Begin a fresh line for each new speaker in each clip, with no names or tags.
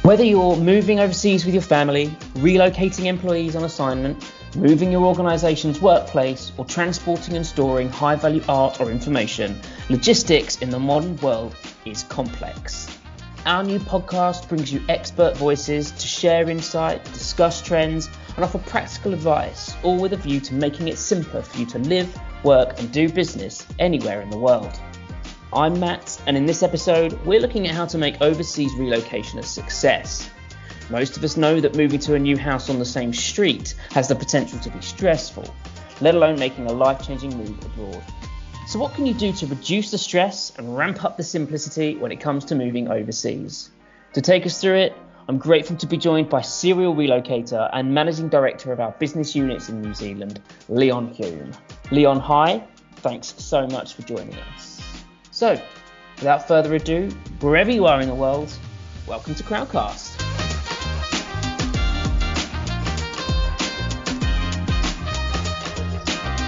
Whether you're moving overseas with your family, relocating employees on assignment, moving your organisation's workplace, or transporting and storing high-value art or information, logistics in the modern world is complex. Our new podcast brings you expert voices to share insight, discuss trends, and offer practical advice, all with a view to making it simpler for you to live, work, and do business anywhere in the world. I'm Matt, and in this episode, we're looking at how to make overseas relocation a success. Most of us know that moving to a new house on the same street has the potential to be stressful, let alone making a life-changing move abroad. So what can you do to reduce the stress and ramp up the simplicity when it comes to moving overseas? To take us through it, I'm grateful to be joined by serial relocator and managing director of our business units in New Zealand, Leon Hulme. Leon, hi. Thanks so much for joining us. So, without further ado, wherever you are in the world, welcome to CrownCast.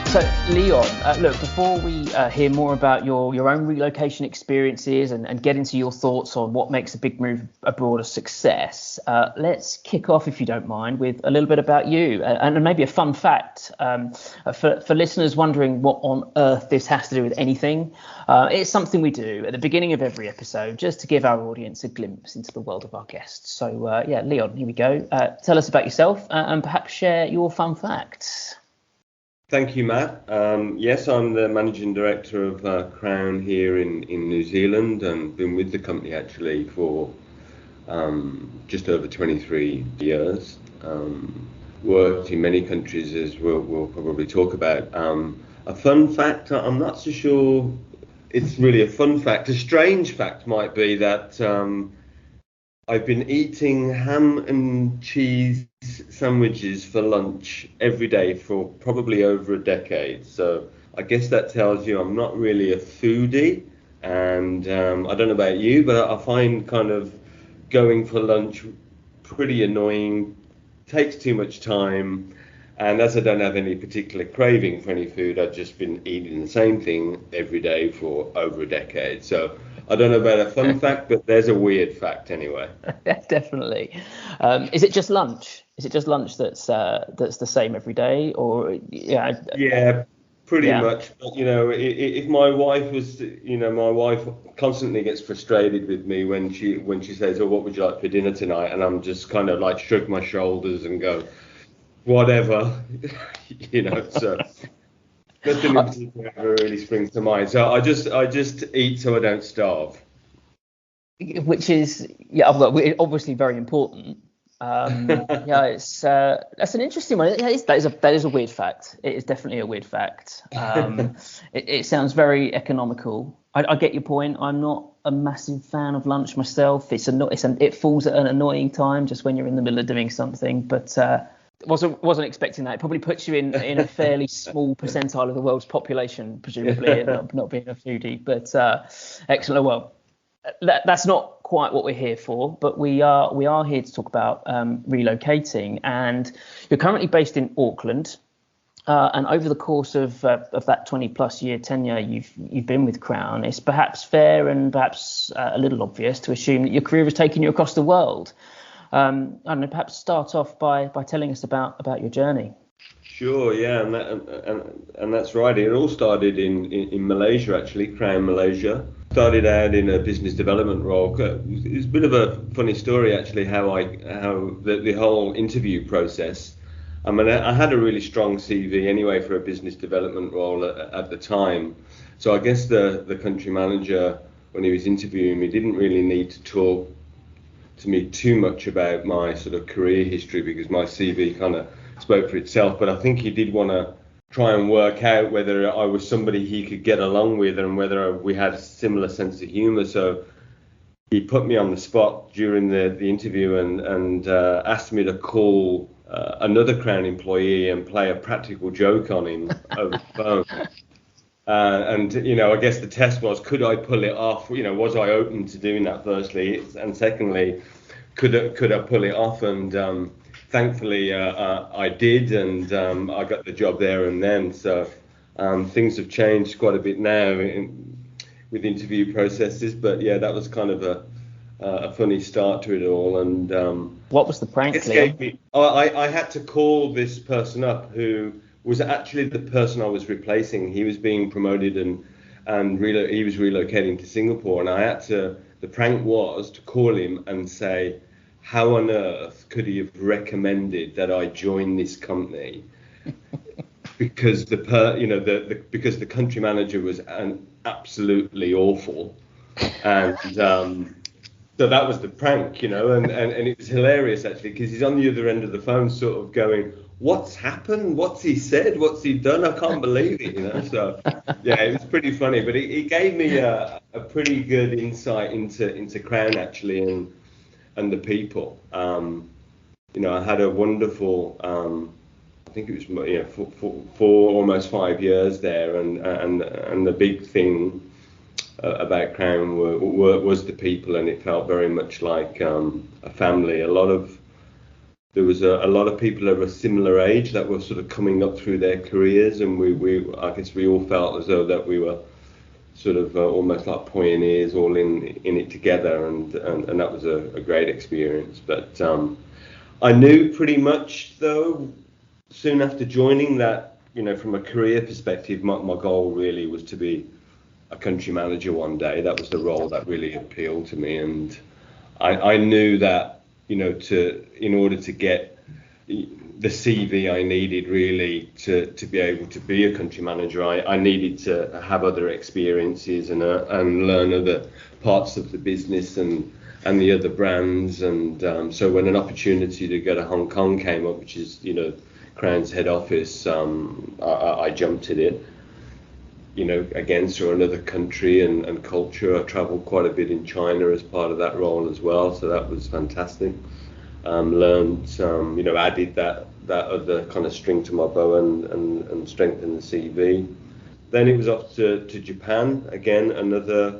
So, Leon, look, before we hear more about your own relocation experiences and get into your thoughts on what makes a big move abroad a success, let's kick off, if you don't mind, with a little bit about you and maybe a fun fact for listeners wondering what on earth this has to do with anything. It's something we do at the beginning of every episode just to give our audience a glimpse into the world of our guests. So, Leon, here we go. Tell us about yourself and perhaps share your fun facts.
Thank you, Matt. Yes, I'm the managing director of Crown here in New Zealand and been with the company actually for just over 23 years. Worked in many countries, as we'll probably talk about. A fun fact, I'm not so sure it's really a fun fact. A strange fact might be that I've been eating ham and cheese sandwiches for lunch every day for probably over a decade. So I guess that tells you I'm not really a foodie. And I don't know about you, but I find kind of going for lunch pretty annoying, takes too much time. And as I don't have any particular craving for any food, I've just been eating the same thing every day for over a decade. So I don't know about a fun fact, but there's a weird fact anyway.
Definitely. Is it just lunch? Is it just lunch that's the same every day, or
Yeah, pretty much. But if my wife was, my wife constantly gets frustrated with me when she says, "Oh, what would you like for dinner tonight?" And I'm just kind of like shrug my shoulders and go, "Whatever," So. Nothing in particular ever really springs to mind. So I just eat so I don't starve.
Which is obviously very important. It's that's an interesting one. That is a weird fact. It is definitely a weird fact. It sounds very economical. I get your point. I'm not a massive fan of lunch myself. It falls at an annoying time just when you're in the middle of doing something, but. Wasn't expecting that. It probably puts you in a fairly small percentile of the world's population, presumably, not being a foodie. But excellent. Well, that's not quite what we're here for, but we are here to talk about relocating. And you're currently based in Auckland, and over the course of that 20+ year tenure you've been with Crown, it's perhaps fair and perhaps a little obvious to assume that your career has taken you across the world. I don't know, perhaps start off by telling us about your journey.
Sure, yeah, and that's right. It all started in Malaysia, actually, Crown Malaysia. Started out in a business development role. It's a bit of a funny story, actually, how the whole interview process. I mean, I had a really strong CV anyway for a business development role at the time. So I guess the country manager, when he was interviewing me, didn't really need to talk to me too much about my sort of career history because my CV kind of spoke for itself. But I think he did want to try and work out whether I was somebody he could get along with and whether we had a similar sense of humour. So he put me on the spot during the interview and asked me to call another Crown employee and play a practical joke on him over the phone. I guess the test was, could I pull it off? Was I open to doing that, firstly? And secondly, could I pull it off? And thankfully, I did, and I got the job there and then. So things have changed quite a bit now with interview processes. But yeah, that was kind of a funny start to it all. And
What was the prank,
it
Liam?
gave me. I had to call this person up who was actually the person I was replacing. He was being promoted and he was relocating to Singapore, and I had to. The prank was to call him and say, how on earth could he have recommended that I join this company? Because because the country manager was absolutely awful, and so that was the prank, and it was hilarious actually, because he's on the other end of the phone, sort of going, "What's happened? What's he said? What's he done? I can't believe it." So yeah, it was pretty funny, but it gave me a pretty good insight into Crown actually, and the people. I had a wonderful. I think it was for almost 5 years there, and the big thing about Crown was the people, and it felt very much like a family. There was a lot of people of a similar age that were sort of coming up through their careers, and I guess we all felt as though that we were sort of almost like pioneers, all in it together, and that was a great experience. But I knew pretty much though, soon after joining, that from a career perspective, my goal really was to be a country manager one day. That was the role that really appealed to me, and I knew that in order to get the CV I needed really to be able to be a country manager, I needed to have other experiences and learn other parts of the business and the other brands, and so when an opportunity to go to Hong Kong came up, which is Crown's head office, I jumped at it. Again, through another country and culture. I travelled quite a bit in China as part of that role as well, so that was fantastic. Learned, added that other kind of string to my bow and strengthened the CV. Then it was off to Japan, again, another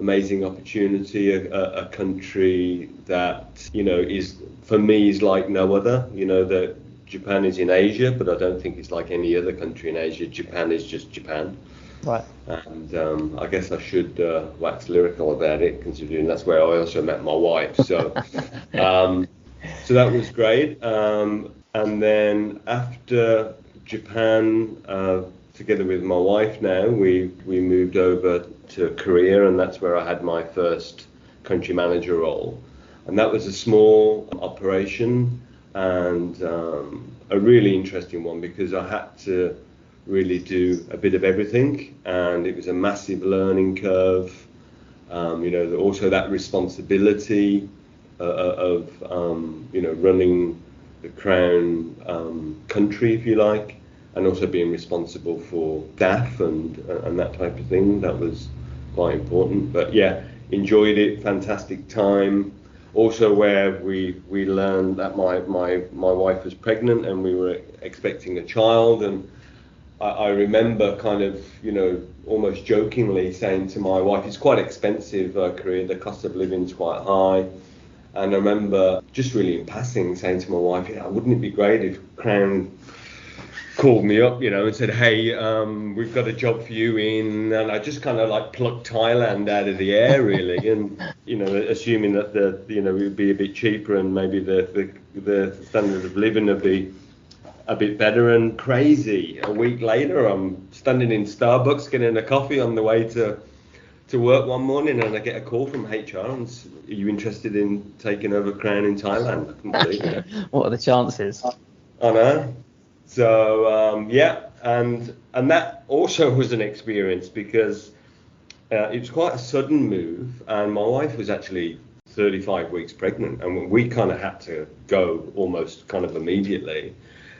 amazing opportunity, a country that, is, for me, is like no other. That Japan is in Asia, but I don't think it's like any other country in Asia. Japan is just Japan.
Right.
And I guess I should wax lyrical about it, considering that's where I also met my wife. So, so that was great. And then after Japan, together with my wife now, we moved over to Korea, and that's where I had my first country manager role. And that was a small operation, and a really interesting one, because I had to really do a bit of everything, and it was a massive learning curve. Also that responsibility of running the Crown country, if you like, and also being responsible for staff and that type of thing. That was quite important. But yeah, enjoyed it. Fantastic time. Also, where we learned that my wife was pregnant and we were expecting a child, and I remember kind of almost jokingly saying to my wife, it's quite expensive, Korea, the cost of living is quite high, and I remember just really in passing saying to my wife, wouldn't it be great if Crown called me up, and said, hey, we've got a job for you and I just kind of like plucked Thailand out of the air really, and assuming that it would be a bit cheaper and maybe the standard of living would be a bit better. And crazy, a week later I'm standing in Starbucks getting a coffee on the way to work one morning, and I get a call from HR and are you interested in taking over Crown in Thailand? I couldn't believe it.
What are the chances?
I know. So and that also was an experience, because it was quite a sudden move, and my wife was actually 35 weeks pregnant, and we kind of had to go almost kind of immediately.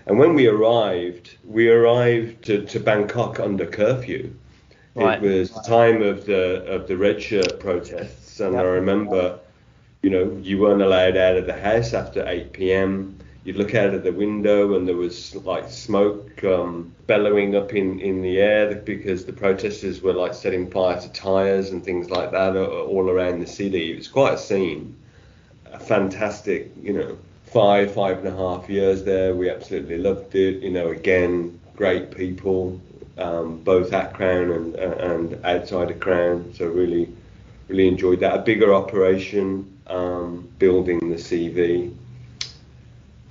And when we arrived to Bangkok under curfew. Right. It was the time of the red shirt protests, and I remember, you weren't allowed out of the house after 8 p.m. You'd look out of the window and there was like smoke bellowing up in the air, because the protesters were like setting fire to tyres and things like that all around the city. It was quite a scene. A fantastic, 5.5 years there. We absolutely loved it. Again, great people, both at Crown and outside of Crown. So really, really enjoyed that. A bigger operation, building the CV.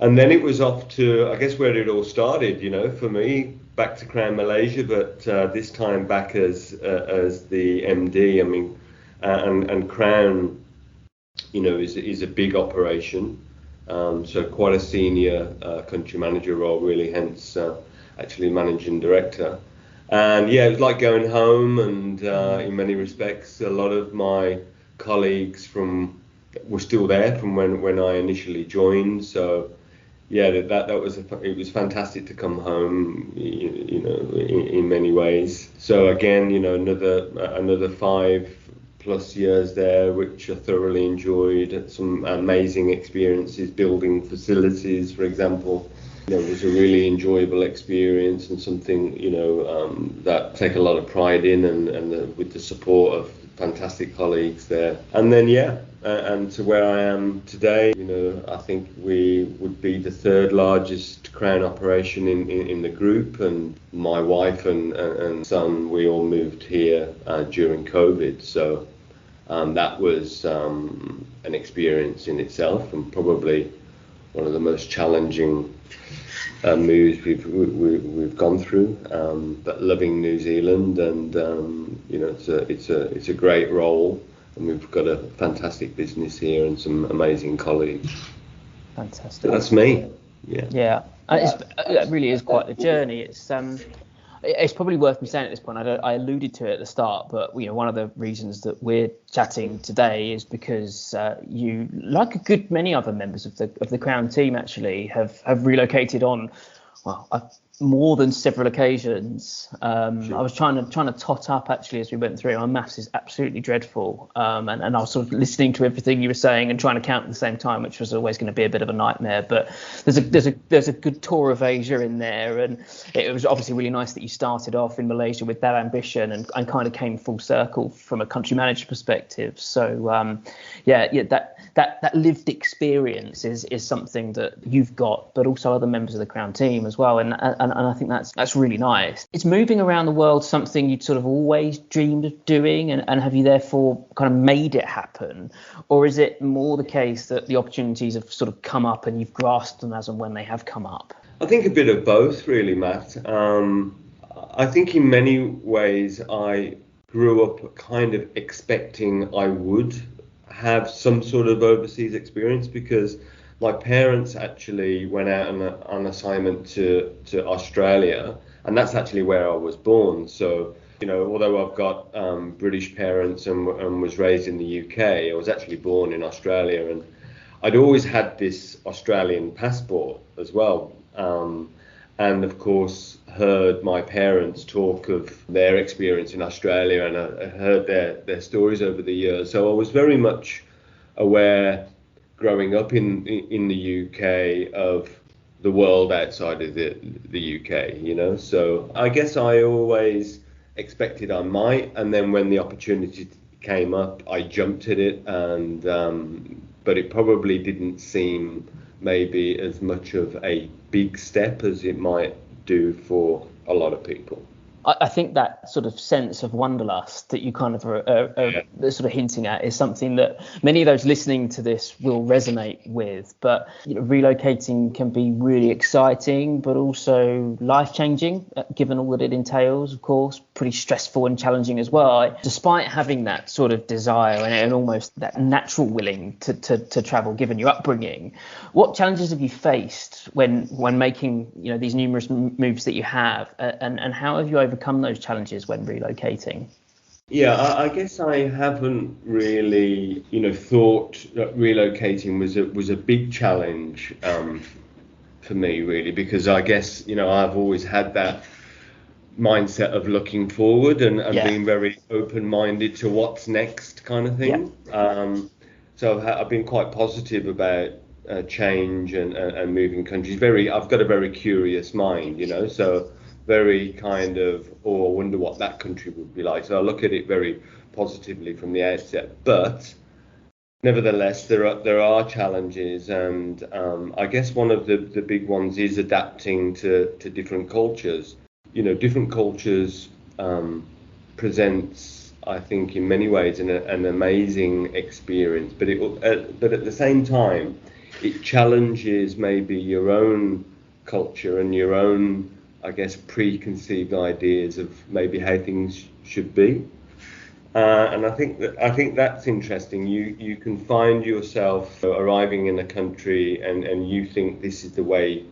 And then it was off to, I guess, where it all started, for me, back to Crown Malaysia, but this time back as the MD. I mean, and Crown, is a big operation, so quite a senior country manager role, really, hence actually managing director. And yeah, it was like going home, and in many respects, a lot of my colleagues were still there from when I initially joined. So yeah, it was fantastic to come home, in many ways. So again, another 5+ years there, which I thoroughly enjoyed. Some amazing experiences building facilities, for example. It was a really enjoyable experience, and something that I take a lot of pride in, and with the support of fantastic colleagues there. And then and to where I am today, I think we would be the third largest Crown operation in the group, and my wife and son, we all moved here during COVID, so that was an experience in itself, and probably one of the most challenging moves we've gone through, but loving New Zealand, and it's a great role, and we've got a fantastic business here and some amazing colleagues.
Fantastic.
So that's me. Yeah.
It really is quite the journey. It's probably worth me saying at this point. I alluded to it at the start, but one of the reasons that we're chatting today is because you, like a good many other members of the Crown team, actually have relocated on, more than several occasions. Sure. I was trying to tot up actually as we went through. My maths is absolutely dreadful, and I was sort of listening to everything you were saying and trying to count at the same time, which was always going to be a bit of a nightmare. But there's a good tour of Asia in there, and it was obviously really nice that you started off in Malaysia with that ambition and kind of came full circle from a country manager perspective. So that lived experience is something that you've got, but also other members of the Crown team as well, and I think that's really nice. Is moving around the world something you'd sort of always dreamed of doing, and have you therefore kind of made it happen, or is it more the case that the opportunities have sort of come up and you've grasped them as and when they have come up?
I think a bit of both, really, Matt. I think in many ways I grew up kind of expecting I would have some sort of overseas experience, because my parents actually went out on assignment to Australia, and that's actually where I was born. So, although I've got British parents and was raised in the UK, I was actually born in Australia, and I'd always had this Australian passport as well. And of course, heard my parents talk of their experience in Australia, and I heard their stories over the years. So I was very much aware, growing up in the UK, of the world outside of the UK, So I guess I always expected I might, and then when the opportunity came up, I jumped at it, and but it probably didn't seem maybe as much of a big step as it might do for a lot of people.
I think that sort of sense of wanderlust that you kind of are sort of hinting at is something that many of those listening to this will resonate with. But relocating can be really exciting, but also life-changing, given all that it entails, of course, pretty stressful and challenging as well. Despite having that sort of desire and almost that natural willing to travel, given your upbringing, what challenges have you faced when making these numerous moves that you have, and how have you overcome those challenges when relocating?
Yeah, I guess I haven't really, thought that relocating was a big challenge for me, really, because I guess, I've always had that mindset of looking forward and being very open-minded to what's next kind of thing. Yeah. So I've been quite positive about change and moving countries. I've got a very curious mind, so very kind of, I wonder what that country would be like. So I look at it very positively from the outset. But nevertheless, there are challenges, and I guess one of the big ones is adapting to different cultures. Different cultures presents I think, in many ways an amazing experience. But at the same time, it challenges maybe your own culture and your own, I guess, preconceived ideas of maybe how things should be. And I think that's interesting. You can find yourself arriving in a country and you think this is the way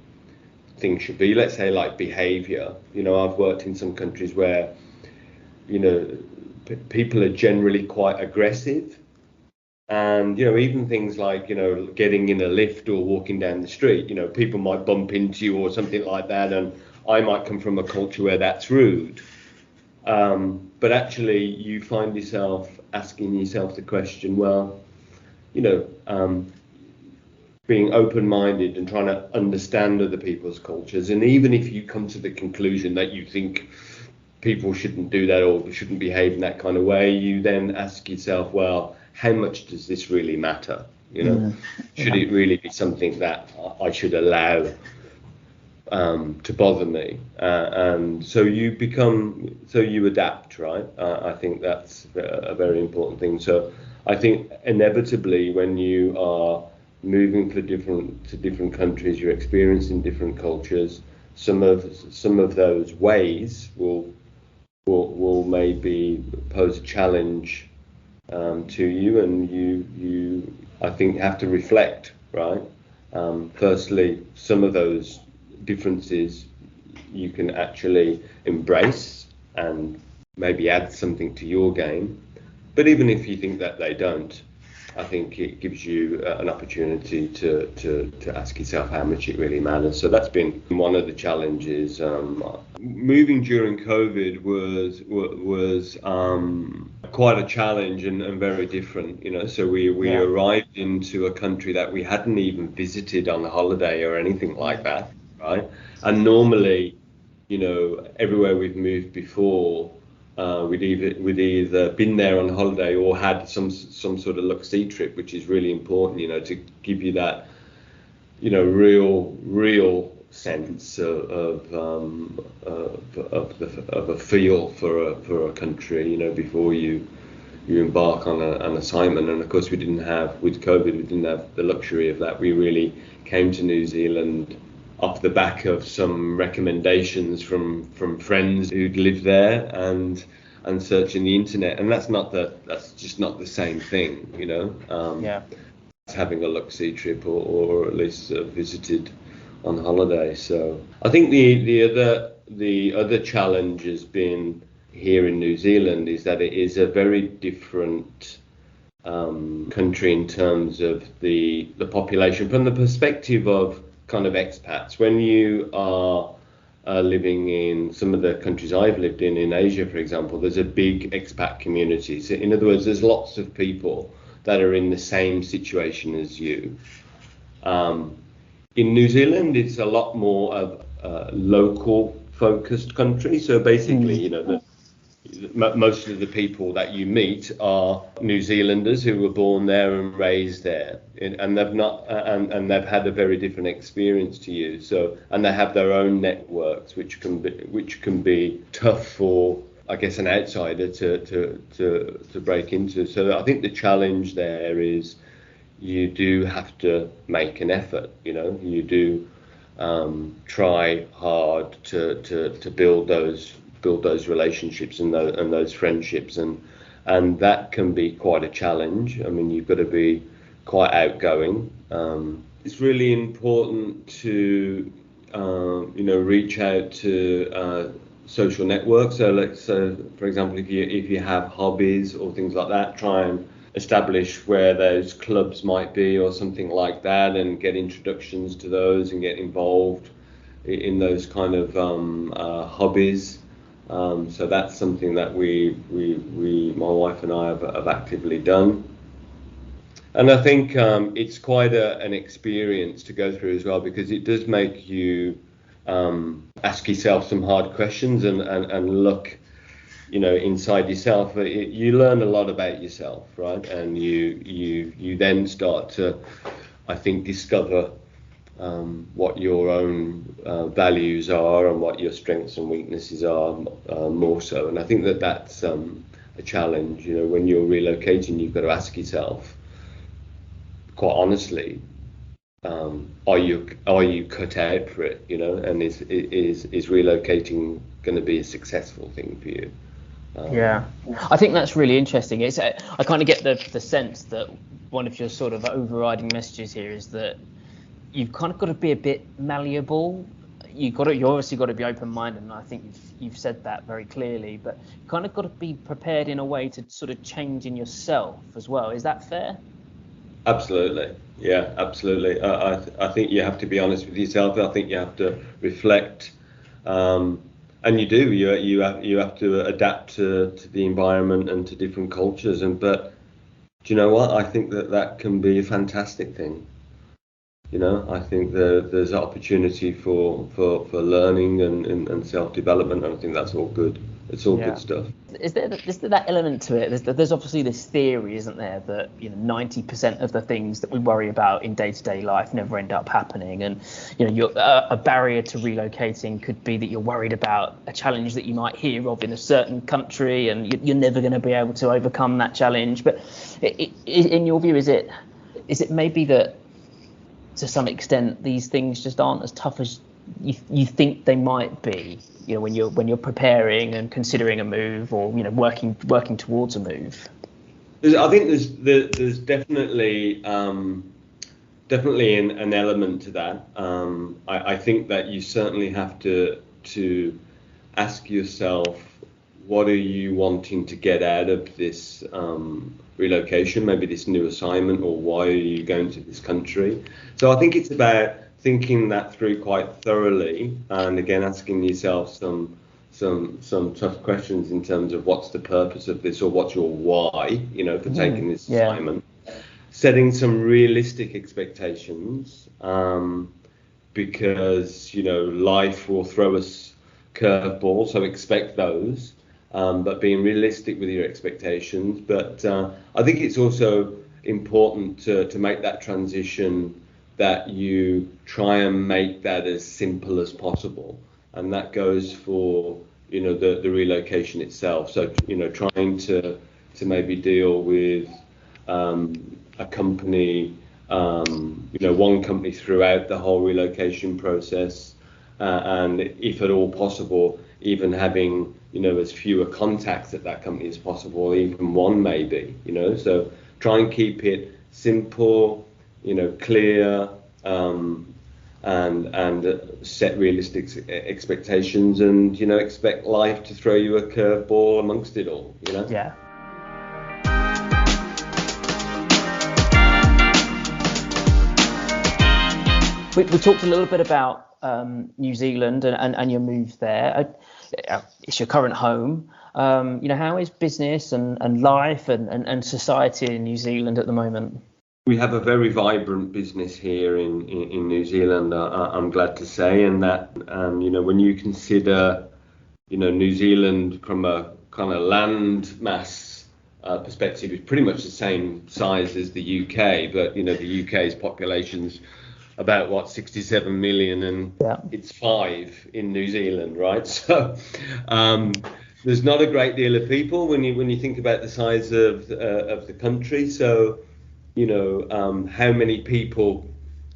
things should be. Let's say like behaviour. I've worked in some countries where people are generally quite aggressive, and even things like getting in a lift or walking down the street. People might bump into you or something like that, and I might come from a culture where that's rude. But actually, you find yourself asking yourself the question, well, being open-minded and trying to understand other people's cultures. And even if you come to the conclusion that you think people shouldn't do that or shouldn't behave in that kind of way, you then ask yourself, well, how much does this really matter? Should it really be something that I should allow to bother me? And so you adapt, right? I think that's a very important thing. So I think inevitably when you are moving to different countries, you're experiencing different cultures. Some of those ways will maybe pose a challenge to you, and you I think have to reflect, right? Firstly, some of those differences you can actually embrace and maybe add something to your game. But even if you think that they don't, I think it gives you an opportunity to ask yourself how much it really matters. So that's been one of the challenges. Moving during COVID was quite a challenge and very different. So we arrived into a country that we hadn't even visited on a holiday or anything like that, right? And normally, everywhere we've moved before, we'd either been there on holiday or had some sort of look-see trip, which is really important, to give you that, real sense of a feel for a country, before you embark on an assignment. And of course, with COVID, we didn't have the luxury of that. We really came to New Zealand off the back of some recommendations from friends who'd lived there and searching the internet, and that's just not the same thing, having a look-see trip or at least visited on holiday. So I think the other challenge has been here in New Zealand is that it is a very different country in terms of the population from the perspective of kind of expats. When you are living in some of the countries I've lived in Asia, for example, there's a big expat community. So in other words, there's lots of people that are in the same situation as you. In New Zealand, it's a lot more of a local focused country. So basically, most of the people that you meet are New Zealanders who were born there and raised there, and they've had a very different experience to you. So, and they have their own networks, which can be tough for, I guess, an outsider to break into. So I think the challenge there is you do have to make an effort. You do try hard to build those relationships and those friendships, and that can be quite a challenge. I mean, you've got to be quite outgoing. It's really important to reach out to social networks. So for example, if you have hobbies or things like that, try and establish where those clubs might be or something like that, and get introductions to those and get involved in those kind of hobbies. So that's something that we my wife and I have actively done. And I think it's quite an experience to go through as well, because it does make you ask yourself some hard questions and look, inside yourself. You learn a lot about yourself, right? And you then start to, I think, discover what your own values are and what your strengths and weaknesses are, more so. And I think that's a a challenge. You know, when you're relocating, you've got to ask yourself, quite honestly, are you cut out for it? You know, and is relocating going to be a successful thing for you?
Yeah, I think that's really interesting. I kind of get the sense that one of your sort of overriding messages here is that you've kind of got to be a bit malleable. You obviously got to be open-minded, and I think you've said that very clearly. But you kind of got to be prepared in a way to sort of change in yourself as well. Is that fair?
Absolutely. Yeah, absolutely. I think you have to be honest with yourself. I think you have to reflect, and you do. You have to adapt to the environment and to different cultures. But do you know what? I think that can be a fantastic thing. You know, I think there's opportunity for learning and self-development, and I think that's all good. It's all good stuff.
Is there that element to it? There's obviously this theory, isn't there, that 90% of the things that we worry about in day-to-day life never end up happening, and a barrier to relocating could be that you're worried about a challenge that you might hear of in a certain country, and you're never going to be able to overcome that challenge. But in your view, is it maybe that to some extent these things just aren't as tough as you think they might be, when you're preparing and considering a move, or working towards a move?
I think there's definitely an element to that. I think that you certainly have to ask yourself, what are you wanting to get out of this relocation, maybe this new assignment, or why are you going to this country? So I think it's about thinking that through quite thoroughly, and again asking yourself some tough questions in terms of what's the purpose of this, or what's your why, for taking this assignment. Setting some realistic expectations, because life will throw us curveballs, so expect those. But being realistic with your expectations. But I think it's also important to make that transition, that you try and make that as simple as possible. And that goes for, the relocation itself. So, trying to maybe deal with a company, one company throughout the whole relocation process. And if at all possible, even having as fewer contacts at that company as possible, even one maybe, so try and keep it simple, clear, and set realistic expectations, and expect life to throw you a curveball amongst it all.
Yeah. We talked a little bit about New Zealand and your move there. It's your current home. How is business and life and society in New Zealand at the moment?
We have a very vibrant business here in New Zealand, I'm glad to say, and that when you consider New Zealand from a kind of land mass perspective, is pretty much the same size as the UK, but the UK's population's about 67 million, and it's 5 in New Zealand, right? So there's not a great deal of people when you think about the size of the country. So how many people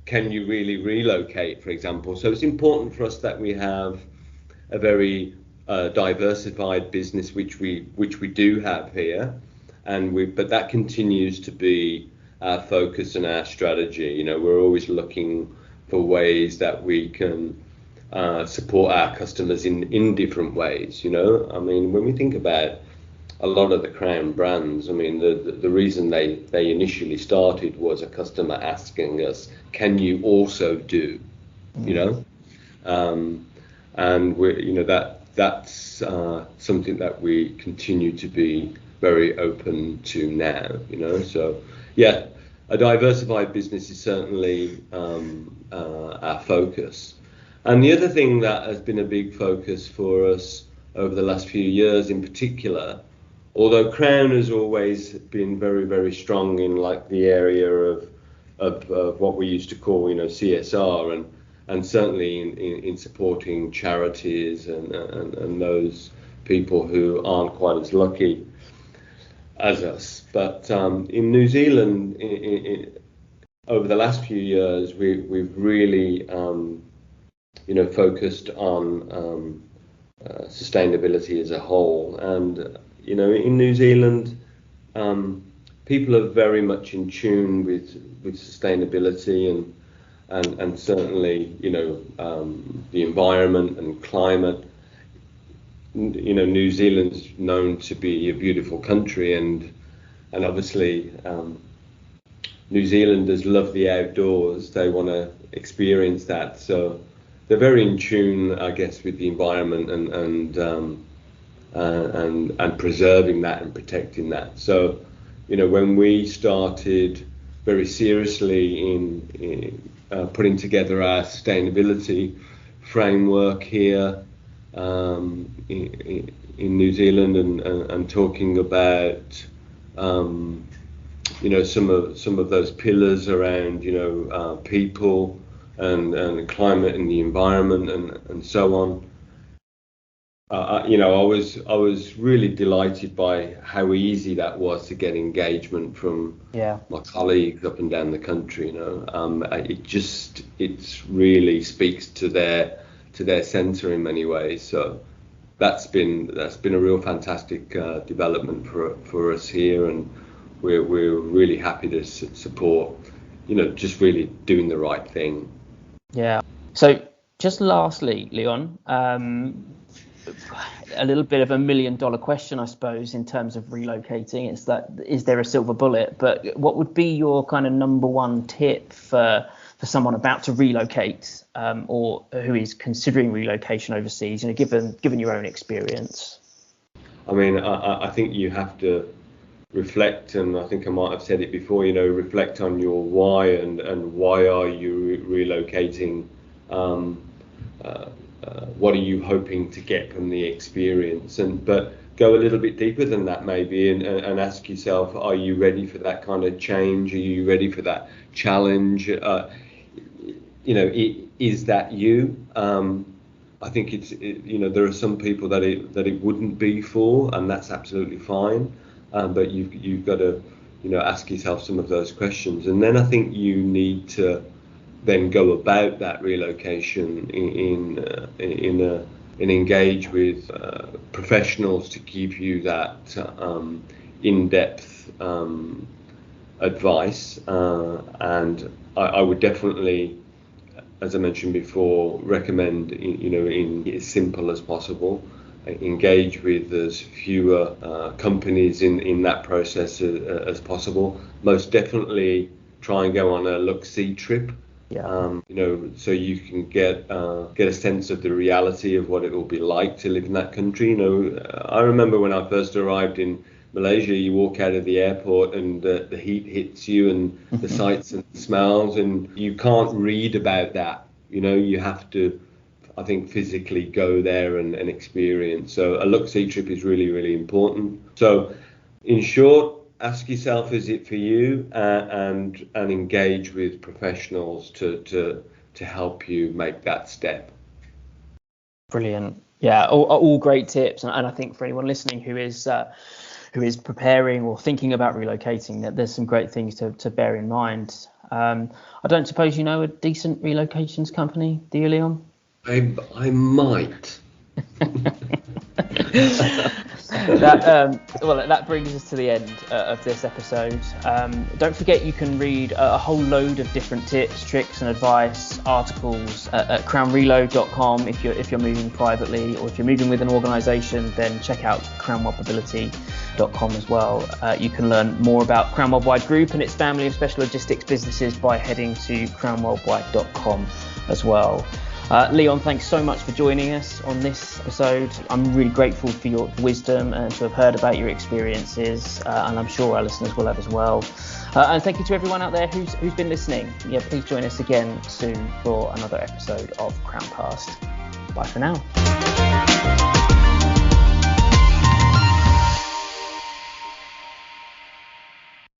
can you really relocate, for example? So it's important for us that we have a very diversified business, which we do have here, but that continues to be our focus and our strategy. We're always looking for ways that we can support our customers in different ways. I mean, when we think about a lot of the Crown brands, I mean, the reason they initially started was a customer asking us, can you also do, and we're, that's something that we continue to be very open to now, so yeah, a diversified business is certainly our focus. And the other thing that has been a big focus for us over the last few years in particular, although Crown has always been very, very strong in like the area of what we used to call, CSR, and certainly in supporting charities and those people who aren't quite as lucky. as us. But in New Zealand, over the last few years, we've really focused on sustainability as a whole. And in New Zealand, people are very much in tune with sustainability and certainly the environment and climate. New Zealand's known to be a beautiful country, and obviously New Zealanders love the outdoors. They want to experience that, so they're very in tune, I guess, with the environment and preserving that and protecting that. So, when we started very seriously in putting together our sustainability framework here in New Zealand and talking about some of those pillars around people and climate and the environment and so on. I was really delighted by how easy that was to get engagement from my colleagues up and down the country. It really speaks to their centre in many ways. So that's been a real fantastic development for us here, and we're really happy to support. Just really doing the right thing. Yeah.
So just lastly, Leon, a little bit of $1 million question, I suppose, in terms of relocating. It's that, is there a silver bullet? But what would be your kind of number one tip for someone about to relocate or who is considering relocation overseas, given your own experience?
I mean, I think you have to reflect, and I think I might have said it before, reflect on your why and why are you relocating? What are you hoping to get from the experience? But go a little bit deeper than that maybe and ask yourself, are you ready for that kind of change? Are you ready for that challenge? Is that you? I think there are some people that it wouldn't be for, and that's absolutely fine. But you've got to ask yourself some of those questions, and then I think you need to then go about that relocation and engage with professionals to give you that in-depth advice. And I would definitely, as I mentioned before, recommend in as simple as possible. Engage with as fewer companies in that process as possible. Most definitely try and go on a look-see trip. So you can get a sense of the reality of what it will be like to live in that country. I remember when I first arrived in Malaysia, you walk out of the airport and the heat hits you and the sights and smells, and you can't read about that. You have to, I think, physically go there and experience. So a look-see trip is really, really important. So in short, ask yourself, is it for you? And engage with professionals to help you make that step.
Brilliant. Yeah, all great tips. And I think for anyone listening who is preparing or thinking about relocating, that there's some great things to bear in mind. I don't suppose you know a decent relocations company, do you, Leon?
I might.
That brings us to the end of this episode. Don't forget you can read a whole load of different tips, tricks and advice, articles at crownrelo.com if you're moving privately, or if you're moving with an organisation, then check out crownworldmobility.com as well. You can learn more about Crown Worldwide Group and its family of special logistics businesses by heading to crownworldwide.com as well. Leon, thanks so much for joining us on this episode. I'm really grateful for your wisdom and to have heard about your experiences, and I'm sure our listeners will have as well. And thank you to everyone out there who's been listening. Please join us again soon for another episode of CrownCast. Bye for now.